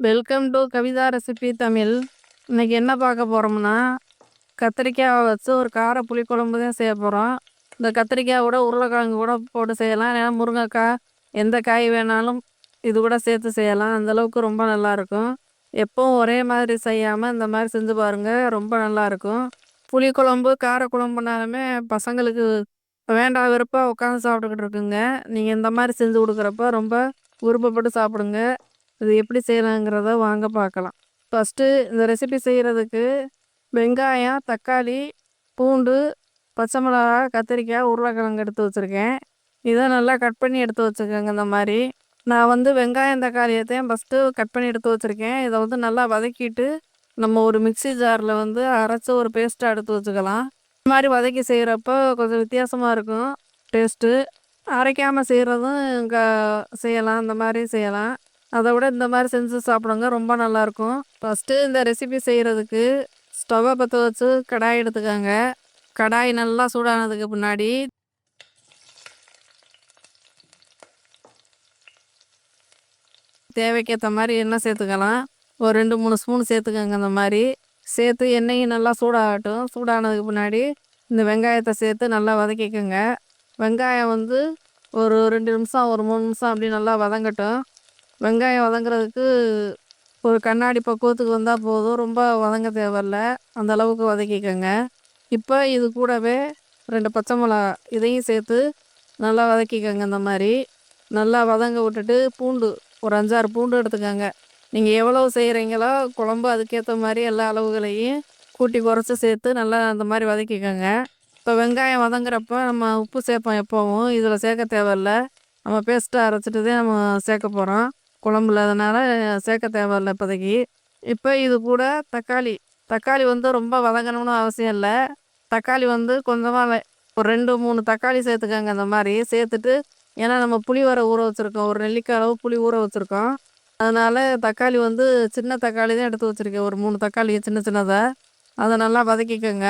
Welcome to Kavitha recipe Tamil. இன்னைக்கு என்ன பார்க்க போகிறோம்னா, கத்திரிக்காயை வச்சு ஒரு கார புளிக்குழம்பு தான் செய்ய போகிறோம். இந்த கத்திரிக்காயோட உருளைக்கிழங்கு கூட போட்டு செய்யலாம், இல்லைன்னா முருங்கைக்காய், எந்த காய் வேணாலும் இது கூட சேர்த்து செய்யலாம். அந்தளவுக்கு ரொம்ப நல்லாயிருக்கும். எப்போவும் ஒரே மாதிரி செய்யாமல் இந்த மாதிரி செஞ்சு பாருங்கள், ரொம்ப நல்லாயிருக்கும். புளிக்குழம்பு காரக்குழம்புனாலுமே பசங்களுக்கு வேண்டாம் வெறுப்பாக உட்காந்து சாப்பிட்டுக்கிட்டு இருக்குங்க. நீங்கள் இந்த மாதிரி செஞ்சு கொடுக்குறப்ப ரொம்ப விருப்பப்பட்டு சாப்பிடுங்க. இது எப்படி செய்யலாங்கிறத வாங்க பார்க்கலாம். ஃபஸ்ட்டு இந்த ரெசிபி செய்கிறதுக்கு வெங்காயம், தக்காளி, பூண்டு, பச்சை மிளகாய், கத்திரிக்காய், உருளைக்கிழங்கு எடுத்து வச்சுருக்கேன். இதை நல்லா கட் பண்ணி எடுத்து வச்சுக்கோங்க. இந்த மாதிரி நான் வந்து வெங்காயம் தக்காளியத்தையும் ஃபஸ்ட்டு கட் பண்ணி எடுத்து வச்சுருக்கேன். இதை வந்து நல்லா வதக்கிட்டு நம்ம ஒரு மிக்சி ஜாரில் வந்து அரைச்சி ஒரு பேஸ்ட்டாக எடுத்து வச்சுக்கலாம். இந்த மாதிரி வதக்கி செய்கிறப்போ கொஞ்சம் வித்தியாசமாக இருக்கும் டேஸ்ட்டு. அரைக்காமல் செய்கிறதும் செய்யலாம், இந்த மாதிரி செய்யலாம். அதை விட இந்த மாதிரி செஞ்சு சாப்பிடுங்க, ரொம்ப நல்லாயிருக்கும். ஃபஸ்ட்டு இந்த ரெசிபி செய்கிறதுக்கு ஸ்டவ்வை பற்ற வச்சு கடாய் எடுத்துக்கோங்க. கடாய் நல்லா சூடானதுக்கு பின்னாடி தேவைக்கேற்ற மாதிரி எண்ணெய் சேர்த்துக்கலாம். ஒரு 2-3 ஸ்பூன் சேர்த்துக்கோங்க. இந்த மாதிரி சேர்த்து எண்ணெயும் நல்லா சூடாகட்டும். சூடானதுக்கு பின்னாடி இந்த வெங்காயத்தை சேர்த்து நல்லா வதக்கிக்கோங்க. வெங்காயம் வந்து ஒரு 2 நிமிஷம், ஒரு 3 நிமிஷம் அப்படி நல்லா வதங்கட்டும். வெங்காயம் வதங்குறதுக்கு ஒரு கண்ணாடி பக்குவத்துக்கு வந்தால் போதும், ரொம்ப வதங்க தேவையில்ல. அந்த அளவுக்கு வதக்கிக்கோங்க. இப்போ இது கூடவே 2 பச்சை மிளகா இதையும் சேர்த்து நல்லா வதக்கிக்கோங்க. இந்த மாதிரி நல்லா வதங்க விட்டுட்டு பூண்டு ஒரு 5-6 பூண்டு எடுத்துக்கோங்க. நீங்கள் எவ்வளவு செய்கிறீங்களோ குழம்பு அதுக்கேற்ற மாதிரி எல்லா அளவுகளையும் கூட்டி குறைச்சி சேர்த்து நல்லா அந்த மாதிரி வதக்கிக்கோங்க. இப்போ வெங்காயம் வதங்குறப்ப நம்ம உப்பு சேர்ப்போம் எப்போவும், இதில் சேர்க்க தேவையில்ல. நம்ம பேஸ்ட்டாக அரைச்சிட்டு தான் நம்ம சேர்க்க போகிறோம் குழம்புல, அதனால் சேர்க்க தேவையில்லை இப்போதைக்கு. இப்போ இது கூட தக்காளி தக்காளி வந்து ரொம்ப வதங்கணும்னு அவசியம் இல்லை. தக்காளி வந்து கொஞ்சமாக ஒரு 2-3 தக்காளி சேர்த்துக்கோங்க. அந்த மாதிரி சேர்த்துட்டு, ஏன்னா நம்ம புளி வர ஊற வச்சுருக்கோம், ஒரு நெல்லிக்காய் அளவு புளி ஊற வச்சுருக்கோம். அதனால் தக்காளி வந்து சின்ன தக்காளி தான் எடுத்து வச்சுருக்கேன், ஒரு 3 தக்காளி சின்ன சின்னதாக. அதை நல்லா வதக்கிக்கோங்க.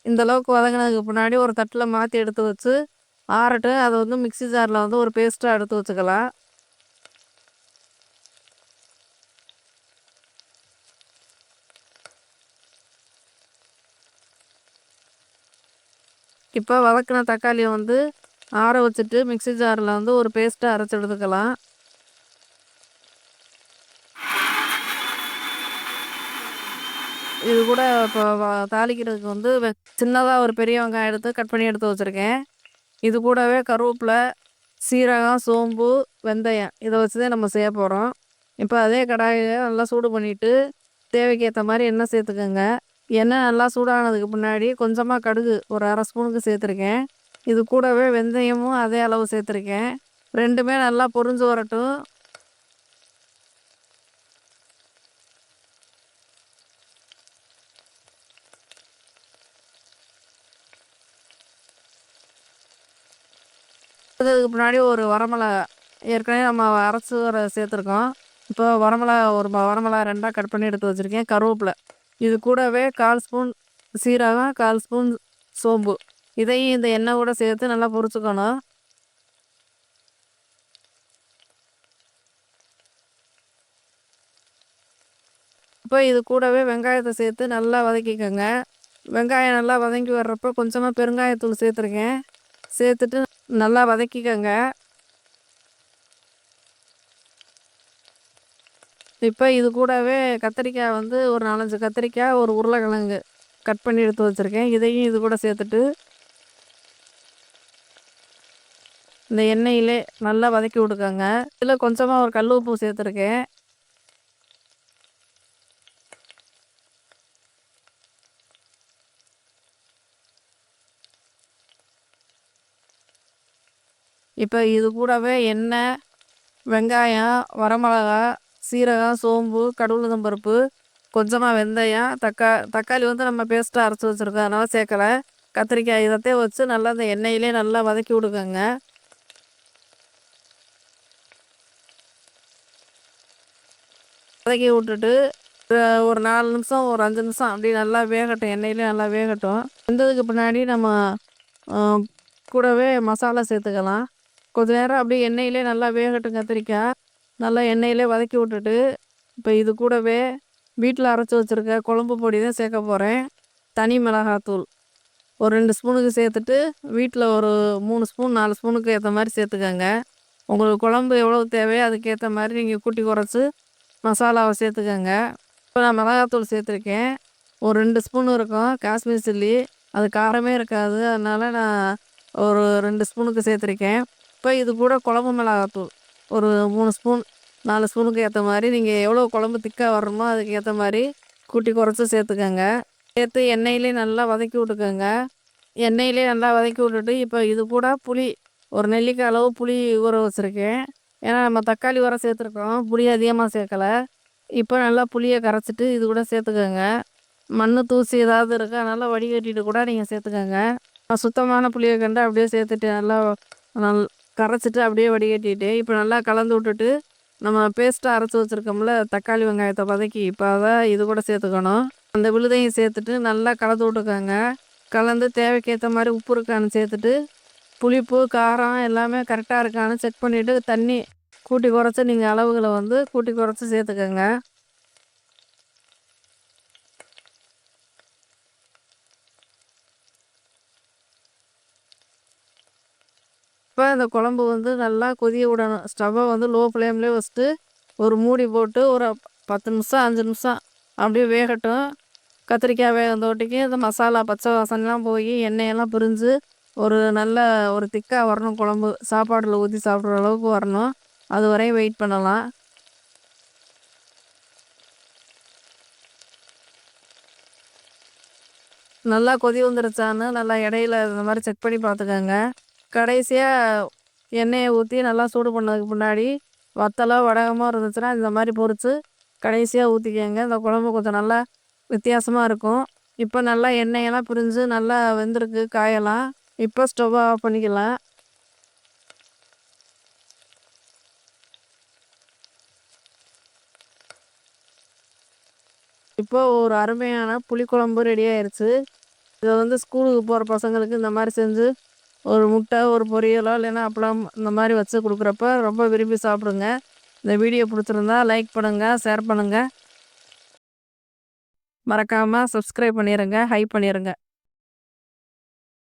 இந்த அளவுக்கு வதங்கினதுக்கு பின்னாடி ஒரு தட்டில் மாற்றி எடுத்து வச்சு ஆறட்டும். அதை வந்து மிக்சி ஜாரில் வந்து ஒரு பேஸ்ட்டாக எடுத்து வச்சுக்கலாம். இப்போ வதக்கின தக்காளியை வந்து ஆற வச்சுட்டு மிக்சி ஜாரில் வந்து ஒரு பேஸ்ட்டாக அரைச்சி எடுத்துக்கலாம். இது கூட இப்போ தாளிக்கிறதுக்கு வந்து சின்னதாக ஒரு பெரிய வெங்காயம் எடுத்து கட் பண்ணி எடுத்து வச்சுருக்கேன். இது கூடவே கருவேப்பிலை, சீரகம், சோம்பு, வெந்தயம் இதை வச்சு தான் நம்ம செய்ய போகிறோம். இப்போ அதே கடாயை நல்லா சூடு பண்ணிவிட்டு தேவைக்கேற்ற மாதிரி எண்ணெய் சேர்த்துக்கோங்க. எண்ணெய் நல்லா சூடானதுக்கு முன்னாடி கொஞ்சமாக கடுகு ஒரு 1/2 ஸ்பூனுக்கு சேர்த்துருக்கேன். இது கூடவே வெந்தயமும் அதே அளவு சேர்த்துருக்கேன். ரெண்டுமே நல்லா பொரிஞ்சு வரட்டும். அதுக்கு முன்னாடி ஒரு வரமிளகா ஏற்கனவே நம்ம அரைச்சி சேர்த்துருக்கோம். இப்போ வரமிளகா ஒரு வரமிளகா 2ஆக கட் பண்ணி எடுத்து வச்சுருக்கேன். கருவேப்பிலை இது கூடவே 1/4 ஸ்பூன் சீரகம், 1/4 ஸ்பூன் சோம்பு இதையும் இந்த எண்ணெய் கூட சேர்த்து நல்லா பொரிச்சுக்கணும். இப்போ இது கூடவே வெங்காயத்தை சேர்த்து நல்லா வதக்கிக்கோங்க. வெங்காயம் நல்லா வதங்கி வர்றப்போ கொஞ்சமாக பெருங்காயத்தூள் சேர்த்துருக்கேன். சேர்த்துட்டு நல்லா வதக்கிக்கோங்க. இப்போ இது கூடவே கத்திரிக்காய் வந்து ஒரு 4-5 கத்திரிக்காய், ஒரு உருளைக்கிழங்கு கட் பண்ணி எடுத்து வச்சுருக்கேன். இதையும் இது கூட சேர்த்துட்டு இந்த எண்ணெயிலே நல்லா வதக்கி விட்டுக்கோங்க. இதில் கொஞ்சமாக ஒரு கல் உப்பு சேர்த்துருக்கேன். இப்போ இது கூடவே எண்ணெய், வெங்காயம், வரமிளகா, சீரகம், சோம்பு, கடுகு உளுந்தம் பருப்பு கொஞ்சமாக வெந்தயம், தக்காளி வந்து நம்ம பேஸ்ட்டாக அரைச்சி வச்சுருக்கோம், அதனால் சேர்க்கல. கத்திரிக்காய் இதத்தையும் வச்சு நல்லா அந்த எண்ணெயிலே நல்லா வதக்கி விடுக்கங்க. வதக்கி விட்டுட்டு ஒரு 4 நிமிஷம், ஒரு 5 நிமிஷம் அப்படி நல்லா வேகட்டும், எண்ணெயிலே நல்லா வேகட்டும். வெந்ததுக்கு பின்னாடி நம்ம கூடவே மசாலா சேர்த்துக்கலாம். கொஞ்ச நேரம் அப்படியே எண்ணெயிலே நல்லா வேகட்டும் கத்திரிக்காய். நல்லா எண்ணெயிலே வதக்கி விட்டுட்டு, இப்போ இது கூடவே வீட்டில் அரைச்சி வச்சுருக்க குழம்பு பொடி தான் சேர்க்க போகிறேன். தனி மிளகாத்தூள் ஒரு 2 ஸ்பூனுக்கு சேர்த்துட்டு, வீட்டில் ஒரு 3 ஸ்பூன் 4 ஸ்பூனுக்கு ஏற்ற மாதிரி சேர்த்துக்கங்க. உங்களுக்கு குழம்பு எவ்வளோ தேவையோ அதுக்கேற்ற மாதிரி நீங்கள் கூட்டி குறைச்சி மசாலாவை சேர்த்துக்கங்க. இப்போ நான் மிளகாத்தூள் சேர்த்துருக்கேன். ஒரு 2 ஸ்பூன் இருக்கும் காஷ்மீர் சில்லி. அது காரமே இருக்காது, அதனால் நான் ஒரு 2 ஸ்பூனுக்கு சேர்த்துருக்கேன். இப்போ இது கூட குழம்பு மிளகாத்தூள் ஒரு 3 ஸ்பூன் 4 ஸ்பூனுக்கு ஏற்ற மாதிரி நீங்கள் எவ்வளோ குழம்பு திக்காக வரணுமோ அதுக்கு ஏற்ற மாதிரி கூட்டி குறைச்சி சேர்த்துக்கங்க. சேர்த்து எண்ணெயிலே நல்லா வதக்கி விட்டுக்கோங்க. எண்ணெயிலே நல்லா வதக்கி விட்டுட்டு, இப்போ இது கூட புளி ஒரு நெல்லிக்காய் அளவு புளி ஊற வச்சுருக்கேன். ஏன்னா நம்ம தக்காளி வர சேர்த்துருக்கோம், புளி அதிகமாக சேர்க்கலை. இப்போ நல்லா புளியை கரைச்சிட்டு இது கூட சேர்த்துக்கோங்க. மண் தூசி ஏதாவது இருக்கா, அதனால் வடிகட்டிட்டு கூட நீங்கள் சேர்த்துக்கோங்க. நான் சுத்தமான புளியை கண்டு அப்படியே சேர்த்துட்டு நல்லா கரைச்சிட்டு அப்படியே வடிகட்டிட்டு, இப்போ நல்லா கலந்து விட்டுட்டு, நம்ம பேஸ்ட்டாக அரைச்சி வச்சுருக்கோம்ல தக்காளி வெங்காயத்தை வதக்கி, இப்போ அதை இது கூட சேர்த்துக்கணும். அந்த விழுதையும் சேர்த்துட்டு நல்லா கலந்து விட்டுக்கோங்க. கலந்து தேவைக்கேற்ற மாதிரி உப்பு இருக்கான்னு சேர்த்துட்டு, புளிப்பு காரம் எல்லாமே கரெக்டாக இருக்கான்னு செக் பண்ணிவிட்டு தண்ணி கூட்டி குறைச்சி நீங்கள் அளவுகளை வந்து கூட்டி குறைச்சி சேர்த்துக்கோங்க. இப்போ இந்த குழம்பு வந்து நல்லா கொதிய விடணும். ஸ்டவ்வை வந்து லோ ஃப்ளேம்லேயே வச்சுட்டு ஒரு மூடி போட்டு ஒரு 10 நிமிஷம் 5 நிமிஷம் அப்படியே வேகட்டும். கத்திரிக்காய் வேகந்தோட்டிக்கு இந்த மசாலா பச்சை வாசனைலாம் போய் எண்ணெயெல்லாம் பிரிஞ்சு ஒரு நல்ல ஒரு திக்காக வரணும். குழம்பு சாப்பாடில் ஊற்றி சாப்பிட்ற அளவுக்கு வரணும். அது வரையும் வெயிட் பண்ணலாம். நல்லா கொதி வந்துருச்சான்னு நல்லா இடையில இந்த மாதிரி செக் பண்ணி பார்த்துக்கோங்க. கடைசியாக எண்ணெயை ஊற்றி நல்லா சூடு பண்ணதுக்கு முன்னாடி வத்தலோ வடகமோ இருந்துச்சுன்னா இந்த மாதிரி பொரித்து கடைசியாக ஊற்றிக்கங்க. இந்த குழம்பு கொஞ்சம் நல்லா வித்தியாசமாக இருக்கும். இப்போ நல்லா எண்ணெயெல்லாம் பிரிஞ்சு நல்லா வெந்திருக்கு காயெல்லாம். இப்போ ஸ்டவ்வை ஆஃப் பண்ணிக்கலாம். இப்போ ஒரு அருமையான புளிக்குழம்பு ரெடி ஆயிடுச்சு. இதை வந்து ஸ்கூலுக்கு போகிற பசங்களுக்கு இந்த மாதிரி செஞ்சு ஒரு முட்டை, ஒரு பொரியலோ இல்லைன்னா அப்பளம் இந்த மாதிரி வச்சு கொடுக்குறப்ப ரொம்ப விரும்பி சாப்பிடுங்க. இந்த வீடியோ பிடிச்சிருந்தா லைக் பண்ணுங்கள், ஷேர் பண்ணுங்கள். மறக்காமல் சப்ஸ்கிரைப் பண்ணிடுங்க, ஹைப் பண்ணிடுங்க.